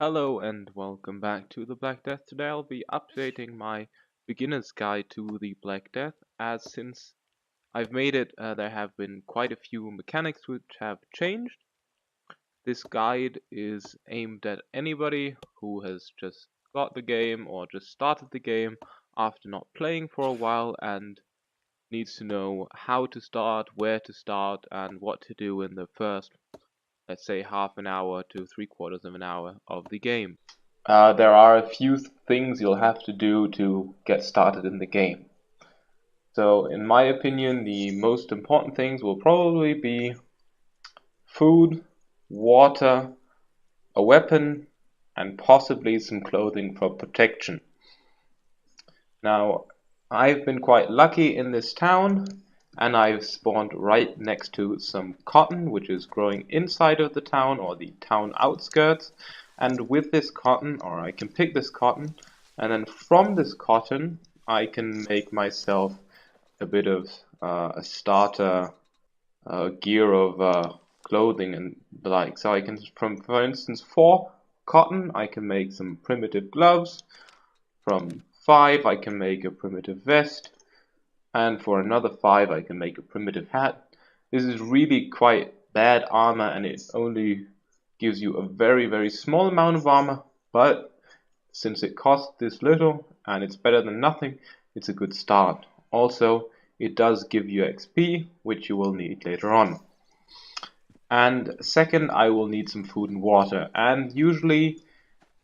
Hello and welcome back to the Black Death. Today I'll be updating my beginner's guide to the Black Death, as since I've made it, there have been quite a few mechanics which have changed. This guide is aimed at anybody who has just got the game or just started the game after not playing for a while and needs to know how to start, where to start, and what to do in the first, let's say, half an hour to three-quarters of an hour of the game. There are a few things you'll have to do to get started in the game. So, in my opinion, the most important things will probably be food, water, a weapon, and possibly some clothing for protection. Now, I've been quite lucky in this town, and I've spawned right next to some cotton, which is growing inside of the town or the town outskirts. And with this cotton, or I can pick this cotton, and then from this cotton, I can make myself a bit of a starter gear of clothing and the like. So I can, for instance, 4 cotton, I can make some primitive gloves. From 5, I can make a primitive vest, and for another 5, I can make a primitive hat. This is really quite bad armor, and it only gives you a very, very small amount of armor, but since it costs this little and it's better than nothing, it's a good start. Also, it does give you XP, which you will need later on. And second, I will need some food and water, and usually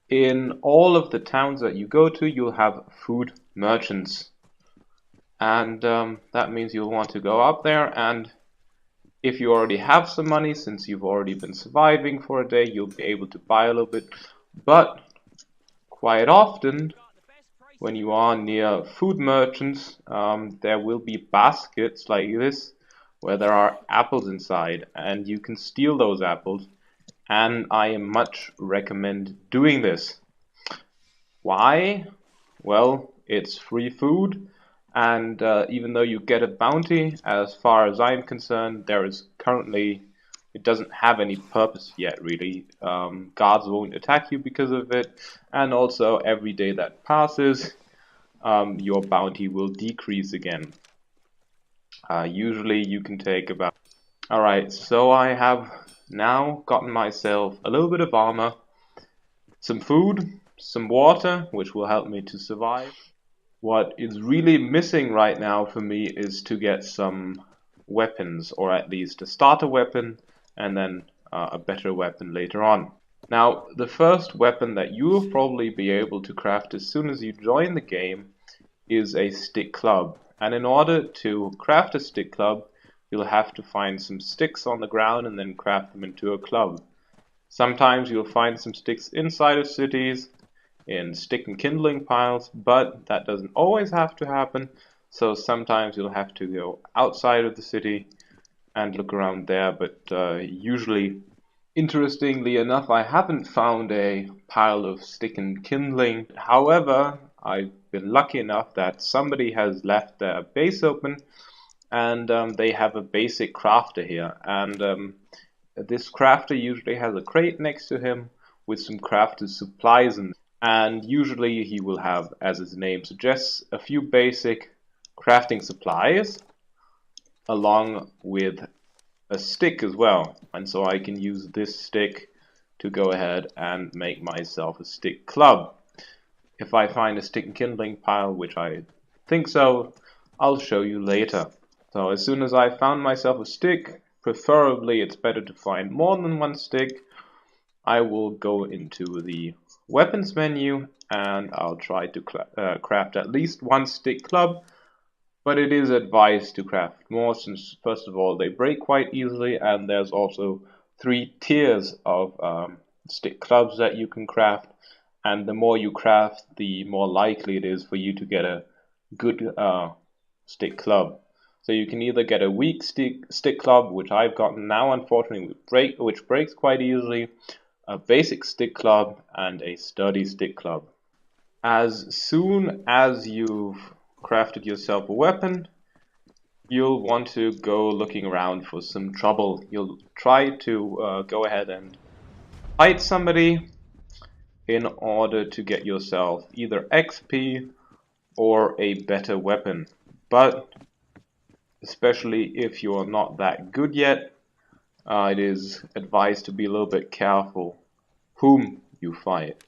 in all of the towns that you go to, you'll have food merchants. And that means you'll want to go up there, and if you already have some money, since you've already been surviving for a day, you'll be able to buy a little bit. But quite often, when you are near food merchants, there will be baskets like this, where there are apples inside, and you can steal those apples, and I much recommend doing this. Why? Well, it's free food, and even though you get a bounty, as far as I'm concerned, there is currently, it doesn't have any purpose yet, really. Guards won't attack you because of it, and also every day that passes, your bounty will decrease again. Usually you can take about... Alright, so I have now gotten myself a little bit of armor, some food, some water, which will help me to survive. What is really missing right now for me is to get some weapons, or at least a starter weapon, and then a better weapon later on. Now, the first weapon that you will probably be able to craft as soon as you join the game is a stick club. And in order to craft a stick club, you'll have to find some sticks on the ground and then craft them into a club. Sometimes you'll find some sticks inside of cities, in stick and kindling piles, but that doesn't always have to happen. So sometimes you'll have to go outside of the city and look around there, but usually, interestingly enough, I haven't found a pile of stick and kindling. However, I've been lucky enough that somebody has left their base open, and they have a basic crafter here, and this crafter usually has a crate next to him with some crafter's supplies in. And usually he will have, as his name suggests, a few basic crafting supplies along with a stick as well. And so I can use this stick to go ahead and make myself a stick club. If I find a stick and kindling pile, which I think so, I'll show you later. So as soon as I found myself a stick, preferably it's better to find more than one stick, I will go into the weapons menu and I'll try to craft at least one stick club, but it is advised to craft more since first of all they break quite easily, and there's also 3 tiers of stick clubs that you can craft, and the more you craft, the more likely it is for you to get a good stick club. So you can either get a weak stick club, which I've gotten now unfortunately, which breaks quite easily, a basic stick club, and a sturdy stick club. As soon as you've crafted yourself a weapon, you'll want to go looking around for some trouble. You'll try to go ahead and fight somebody, in order to get yourself either XP or a better weapon. But especially if you're not that good yet, it is advised to be a little bit careful whom you fight.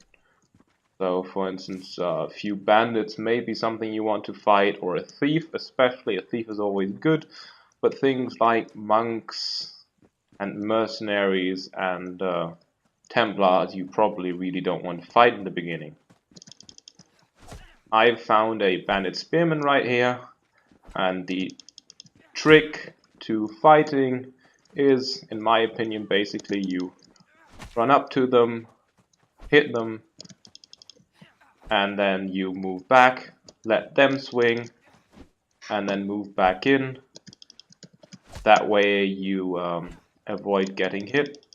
So for instance, a few bandits may be something you want to fight, or a thief, especially a thief is always good, but things like monks and mercenaries and Templars you probably really don't want to fight in the beginning. I've found a bandit spearman right here, and the trick to fighting is, in my opinion, basically you run up to them, hit them, and then you move back, let them swing, and then move back in. That way you avoid getting hit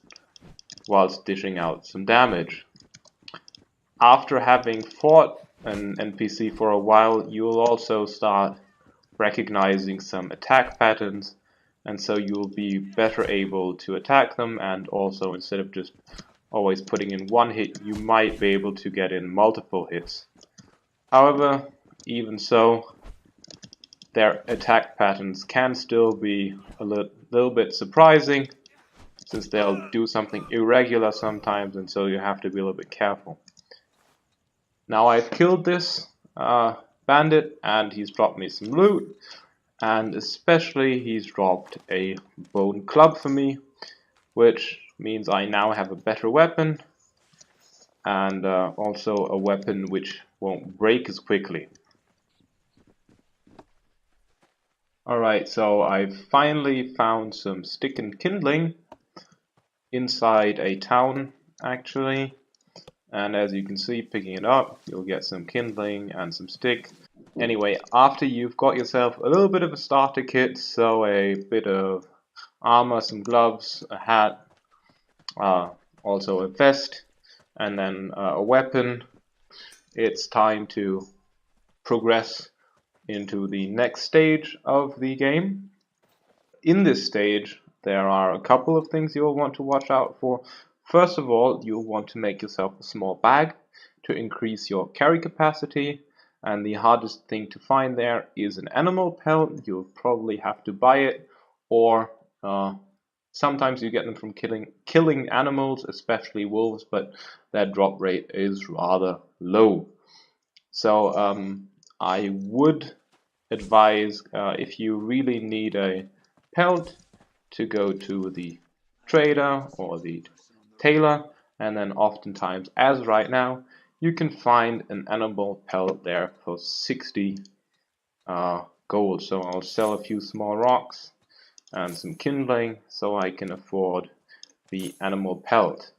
whilst dishing out some damage. After having fought an NPC for a while, you'll also start recognizing some attack patterns, and so you'll be better able to attack them, and also instead of just always putting in one hit, you might be able to get in multiple hits. However, even so, their attack patterns can still be a little bit surprising, since they'll do something irregular sometimes, and so you have to be a little bit careful. Now I've killed this bandit, and he's dropped me some loot, and especially he's dropped a bone club for me, which means I now have a better weapon, and also a weapon which won't break as quickly. Alright, so I've finally found some stick and kindling inside a town, actually. And as you can see, picking it up, you'll get some kindling and some stick. Anyway, after you've got yourself a little bit of a starter kit, so a bit of armor, some gloves, a hat, also a vest, and then a weapon, it's time to progress into the next stage of the game. In this stage, there are a couple of things you'll want to watch out for. First of all, you'll want to make yourself a small bag to increase your carry capacity, and the hardest thing to find there is an animal pelt. You'll probably have to buy it, or sometimes you get them from killing animals, especially wolves, but their drop rate is rather low. So I would advise, if you really need a pelt, to go to the trader or the tailor, and then oftentimes, as right now, you can find an animal pelt there for 60 gold. So I'll sell a few small rocks and some kindling so I can afford the animal pelt.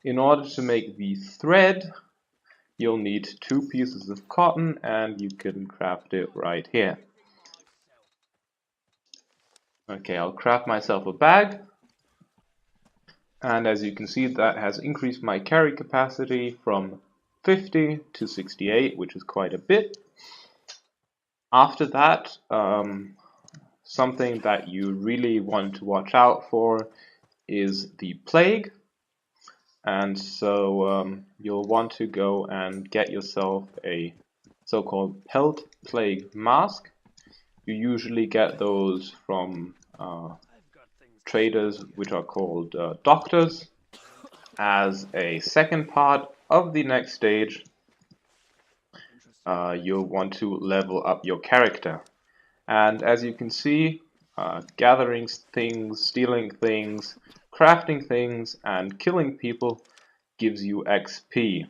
In order to make the thread, you'll need 2 pieces of cotton, and you can craft it right here. Okay, I'll craft myself a bag, and as you can see, that has increased my carry capacity from 50 to 68, which is quite a bit. After that, something that you really want to watch out for is the plague, and so you'll want to go and get yourself a so-called pelt plague mask. You usually get those from traders, which are called doctors. As a second part of the next stage, you'll want to level up your character. And as you can see, gathering things, stealing things, crafting things, and killing people gives you XP.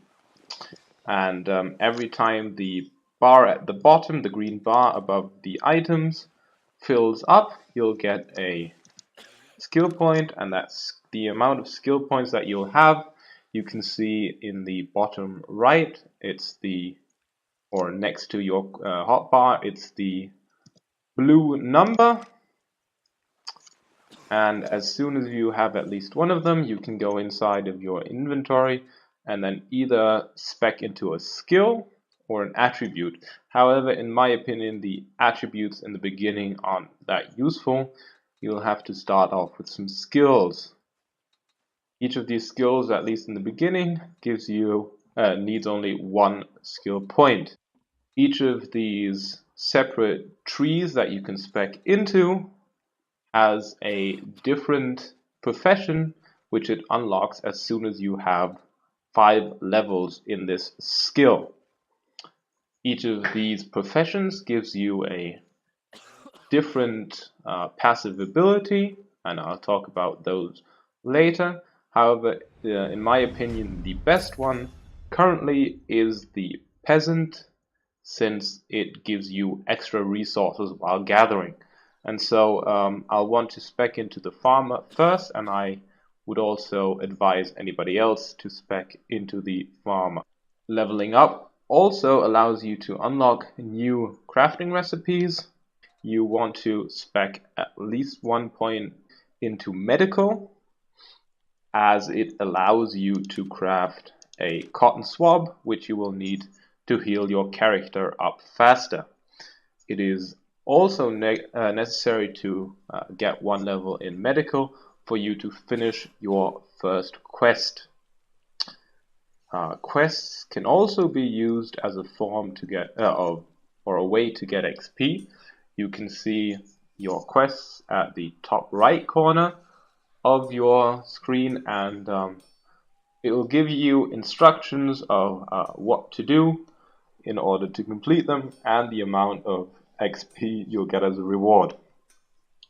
And every time the bar at the bottom, the green bar above the items, fills up, you'll get a skill point, and that's the amount of skill points that you'll have. You can see in the bottom right, it's the, or next to your hotbar, it's the blue number. And as soon as you have at least one of them, you can go inside of your inventory and then either spec into a skill or an attribute. However, in my opinion, the attributes in the beginning aren't that useful. You'll have to start off with some skills. Each of these skills, at least in the beginning, gives you needs only one skill point. Each of these separate trees that you can spec into has a different profession which it unlocks as soon as you have 5 levels in this skill. Each of these professions gives you a different passive ability, and I'll talk about those later. However, in my opinion, the best one currently is the peasant, since it gives you extra resources while gathering. And so I'll want to spec into the farmer first, and I would also advise anybody else to spec into the farmer. Leveling up also allows you to unlock new crafting recipes. You want to spec at least 1 point into medical, as it allows you to craft a cotton swab, which you will need to heal your character up faster. It is also necessary to get 1 level in medical for you to finish your first quest. Quests can also be used as a form to get or a way to get XP. You can see your quests at the top right corner of your screen, and it will give you instructions of what to do in order to complete them and the amount of XP you'll get as a reward.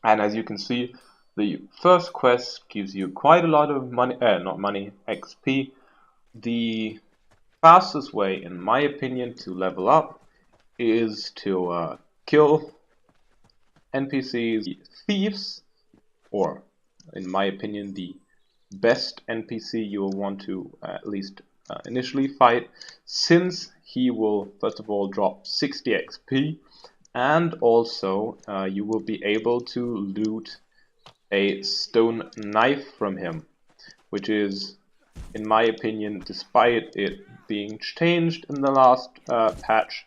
And as you can see, the first quest gives you quite a lot of money, XP. The fastest way, in my opinion, to level up is to kill NPCs, thieves, or in my opinion, the best NPC you will want to at least initially fight, since he will first of all drop 60 XP, and also you will be able to loot a stone knife from him, which is, in my opinion, despite it being changed in the last patch,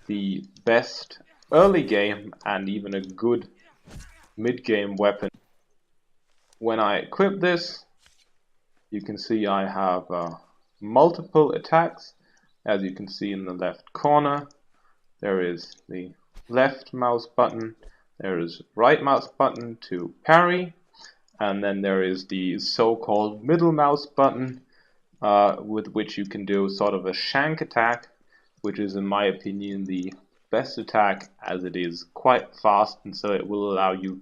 the best early game and even a good mid-game weapon. When I equip this, you can see I have multiple attacks. As you can see in the left corner, there is the left mouse button, there is right mouse button to parry, and then there is the so-called middle mouse button with which you can do sort of a shank attack, which is, in my opinion, the best attack, as it is quite fast, and so it will allow you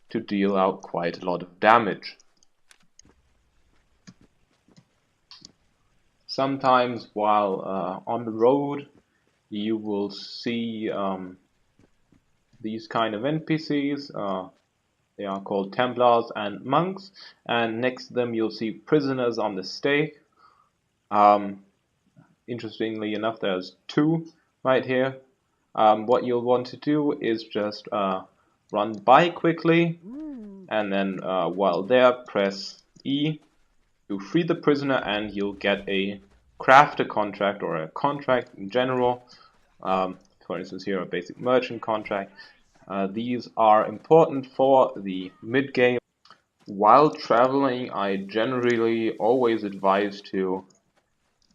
to deal out quite a lot of damage. Sometimes while on the road, you will see these kind of NPCs. They are called Templars and monks, and next to them you'll see prisoners on the stake. Interestingly enough, there's 2 right here. What you'll want to do is just run by quickly, and then while there, press E to free the prisoner, and you'll get a crafter contract, or a contract in general. For instance, here a basic merchant contract. These are important for the mid-game. While traveling, I generally always advise to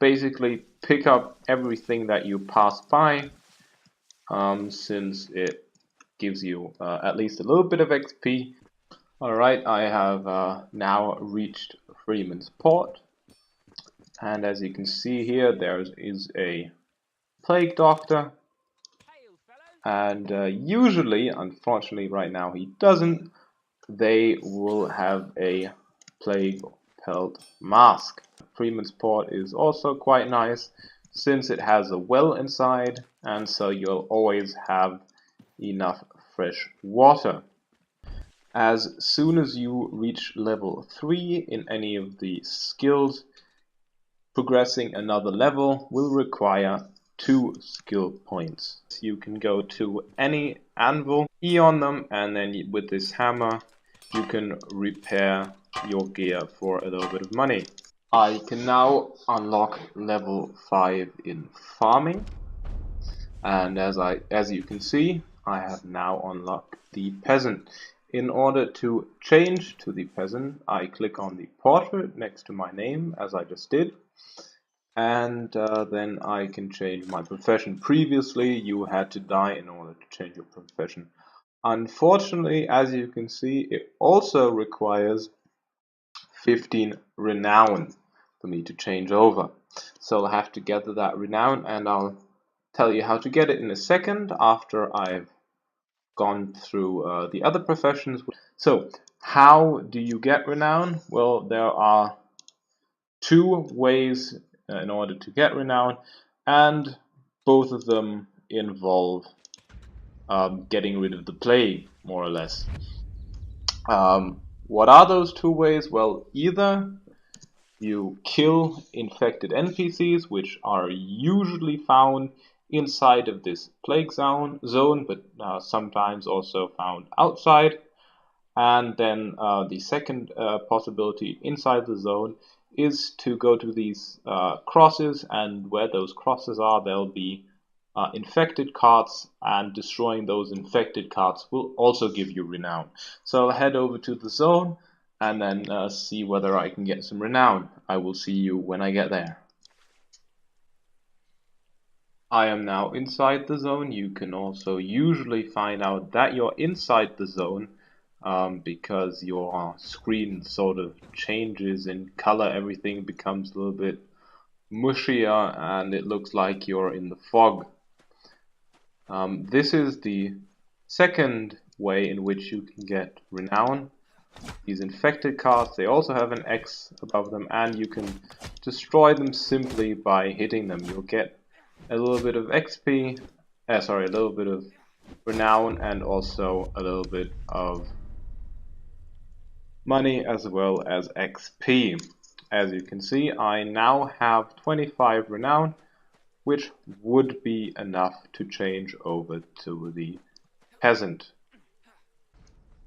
basically pick up everything that you pass by, since it gives you at least a little bit of XP. Alright, I have now reached Freeman's Port, and as you can see here, there is a plague doctor, and usually, unfortunately right now he doesn't, they will have a plague pelt mask. Freeman's Port is also quite nice, since it has a well inside, and so you'll always have enough fresh water. As soon as you reach level 3 in any of the skills, progressing another level will require 2 skill points. You can go to any anvil, E on them, and then with this hammer you can repair your gear for a little bit of money. I can now unlock level 5 in farming, and as you can see, I have now unlocked the peasant. In order to change to the peasant, I click on the portrait next to my name, as I just did, and then I can change my profession. Previously, you had to die in order to change your profession. Unfortunately, as you can see, it also requires 15 renown for me to change over. So I'll have to gather that renown, and I'll tell you how to get it in a second after I've gone through the other professions. So how do you get renown? Well, there are two ways in order to get renown, and both of them involve getting rid of the plague, more or less. What are those two ways? Well, either you kill infected NPCs, which are usually found inside of this plague zone, but sometimes also found outside. And then the second possibility inside the zone is to go to these crosses, and where those crosses are, there'll be infected cards, and destroying those infected cards will also give you renown. So I'll head over to the zone and then see whether I can get some renown. I will see you when I get there. I am now inside the zone. You can also usually find out that you're inside the zone because your screen sort of changes in color. Everything becomes a little bit mushier and it looks like you're in the fog. This is the second way in which you can get renown. These infected cards, they also have an X above them, and you can destroy them simply by hitting them. You'll get a little bit of XP, a little bit of renown, and also a little bit of money as well as XP. As you can see, I now have 25 renown, which would be enough to change over to the peasant.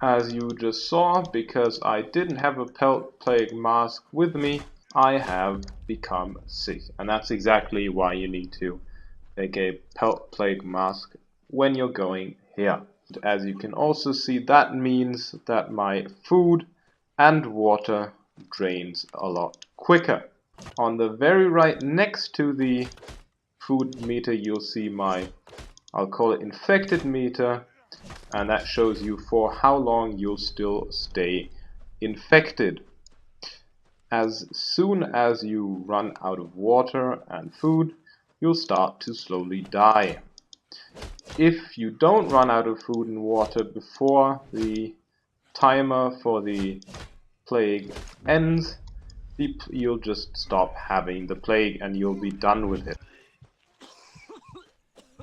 As you just saw, because I didn't have a pelt plague mask with me, I have become sick. And that's exactly why you need to take a pelt plague mask when you're going here. As you can also see, that means that my food and water drains a lot quicker. On the very right next to the food meter, you'll see my, I'll call it infected meter, and that shows you for how long you'll still stay infected. As soon as you run out of water and food, you'll start to slowly die. If you don't run out of food and water before the timer for the plague ends, you'll just stop having the plague and you'll be done with it.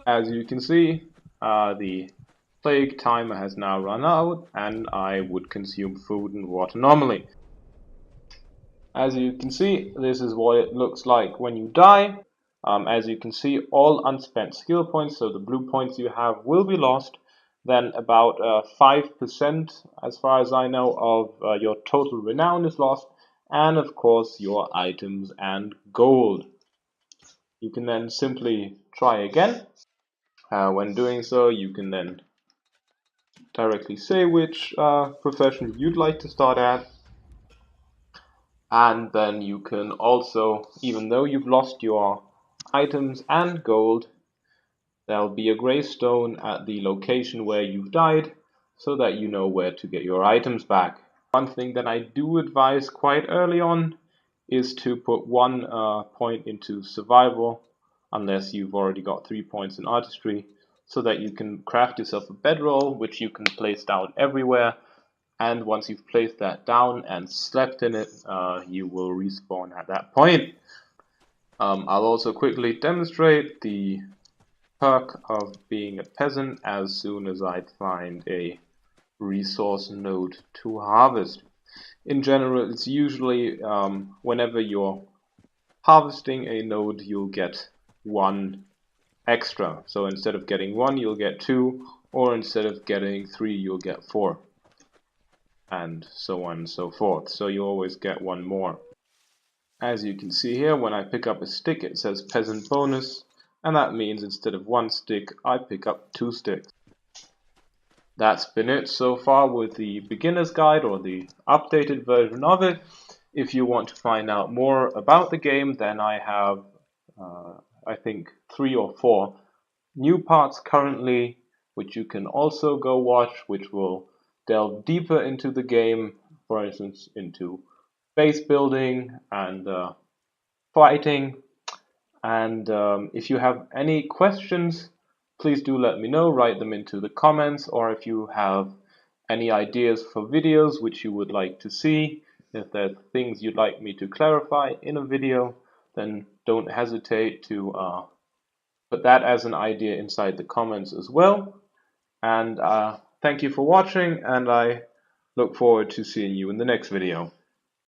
As you can see, the plague timer has now run out and I would consume food and water normally. As you can see, this is what it looks like when you die. As you can see, all unspent skill points, so the blue points you have, will be lost. Then about 5%, as far as I know, of your total renown is lost, and of course your items and gold. You can then simply try again. When doing so, you can then directly say which profession you'd like to start at, and then you can also, even though you've lost your items and gold, there'll be a grey stone at the location where you've died, so that you know where to get your items back. One thing that I do advise quite early on is to put 1 point into survival, unless you've already got 3 points in artistry, so that you can craft yourself a bedroll, which you can place down everywhere, and once you've placed that down and slept in it, you will respawn at that point. I'll also quickly demonstrate the perk of being a peasant as soon as I find a resource node to harvest. In general, it's usually whenever you're harvesting a node, you'll get 1 extra. So instead of getting 1, you'll get 2, or instead of getting 3, you'll get 4, and so on and so forth. So you always get 1 more. As you can see here, when I pick up a stick, it says peasant bonus, and that means instead of 1 stick, I pick up 2 sticks. that's been it so far with the beginner's guide or the updated version of it. If you want to find out more about the game, then I have, I think, 3 or 4 new parts currently, which you can also go watch, which will delve deeper into the game, for instance, into base building and fighting. And if you have any questions, please do let me know. Write them into the comments, or if you have any ideas for videos which you would like to see, if there's things you'd like me to clarify in a video, then don't hesitate to put that as an idea inside the comments as well. And thank you for watching, and I look forward to seeing you in the next video.